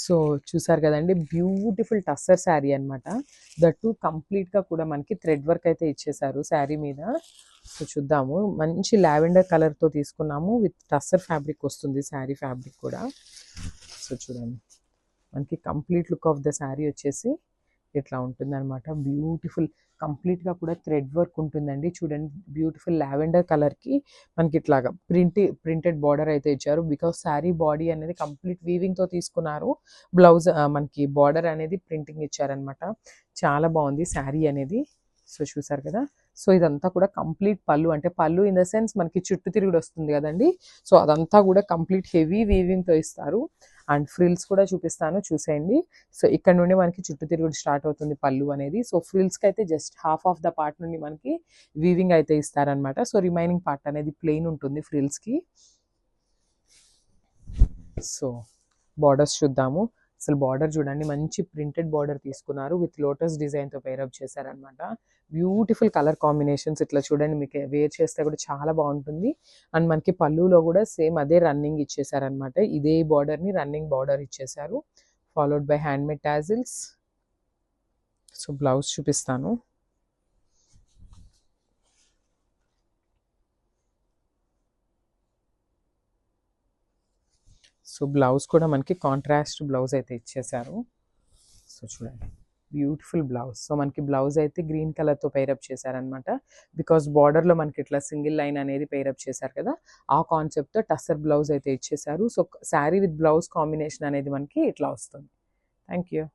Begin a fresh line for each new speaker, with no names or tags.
So చూసారు కదండి, beautiful tussar sari అనమాట. దట్టు కంప్లీట్గా కూడా మనకి థ్రెడ్ వర్క్ అయితే ఇచ్చేసారు శారీ మీద. సో చూద్దాము, మంచి లావెండర్ కలర్తో తీసుకున్నాము, విత్ టస్సర్ ఫ్యాబ్రిక్ వస్తుంది శారీ ఫ్యాబ్రిక్ కూడా. సో చూడండి, మనకి complete look of the sari వచ్చేసి ఇట్లా ఉంటుందన్నమాట. బ్యూటిఫుల్ కంప్లీట్గా కూడా థ్రెడ్ వర్క్ ఉంటుందండి. చూడండి, బ్యూటిఫుల్ లావెండర్ కలర్కి మనకి ఇట్లాగా ప్రింటెడ్ బార్డర్ అయితే ఇచ్చారు. బికాస్ శారీ బాడీ అనేది కంప్లీట్ వీవింగ్తో తీసుకున్నారు. బ్లౌజ్ మనకి బార్డర్ అనేది ప్రింటింగ్ ఇచ్చారనమాట. చాలా బాగుంది శారీ అనేది. సో చూసారు కదా. సో ఇదంతా కూడా కంప్లీట్ పళ్ళు, అంటే పళ్ళు ఇన్ ద సెన్స్ మనకి చుట్టూ తిరుగుడు వస్తుంది కదండి. సో అదంతా కూడా కంప్లీట్ హెవీ వీవింగ్తో ఇస్తారు. అండ్ ఫ్రిల్స్ కూడా చూపిస్తాను, చూసేయండి. సో ఇక్కడ నుండి మనకి చుట్టూ తిరుగుడు స్టార్ట్ అవుతుంది పళ్ళు అనేది. సో ఫ్రిల్స్కి అయితే just half of the part నుండి మనకి వీవింగ్ అయితే ఇస్తారనమాట. సో రిమైనింగ్ పార్ట్ అనేది ప్లెయిన్ ఉంటుంది ఫ్రిల్స్కి. సో బార్డర్స్ చూద్దాము. అసలు బార్డర్ చూడండి, మంచి ప్రింటెడ్ బార్డర్ తీసుకున్నారు, విత్ లోటస్ డిజైన్తో పేరప్ చేశారనమాట. Beautiful colour combinations. ఇట్లా చూడండి, మీకు వేర్ చేస్తే కూడా చాలా బాగుంటుంది. అండ్ మనకి పళ్ళులో కూడా సేమ్ అదే రన్నింగ్ ఇచ్చేసారనమాట. ఇదే బార్డర్ని రన్నింగ్ బార్డర్ ఇచ్చేసారు, followed by handmade tassels. So blouse చూపిస్తాను. సో బ్లౌజ్ కూడా మనకి కాంట్రాస్ట్ బ్లౌజ్ అయితే ఇచ్చేసారు. సో చూడండి, బ్యూటిఫుల్ బ్లౌజ్. సో మనకి బ్లౌజ్ అయితే గ్రీన్ కలర్తో పేరప్ చేశారనమాట. బికాస్ బార్డర్లో మనకి ఇట్లా సింగిల్ లైన్ అనేది పేరప్ చేశారు కదా, ఆ కాన్సెప్ట్తో టస్సర్ బ్లౌజ్ అయితే ఇచ్చేసారు. So sari with blouse combination అనేది మనకి ఇట్లా వస్తుంది. Thank you.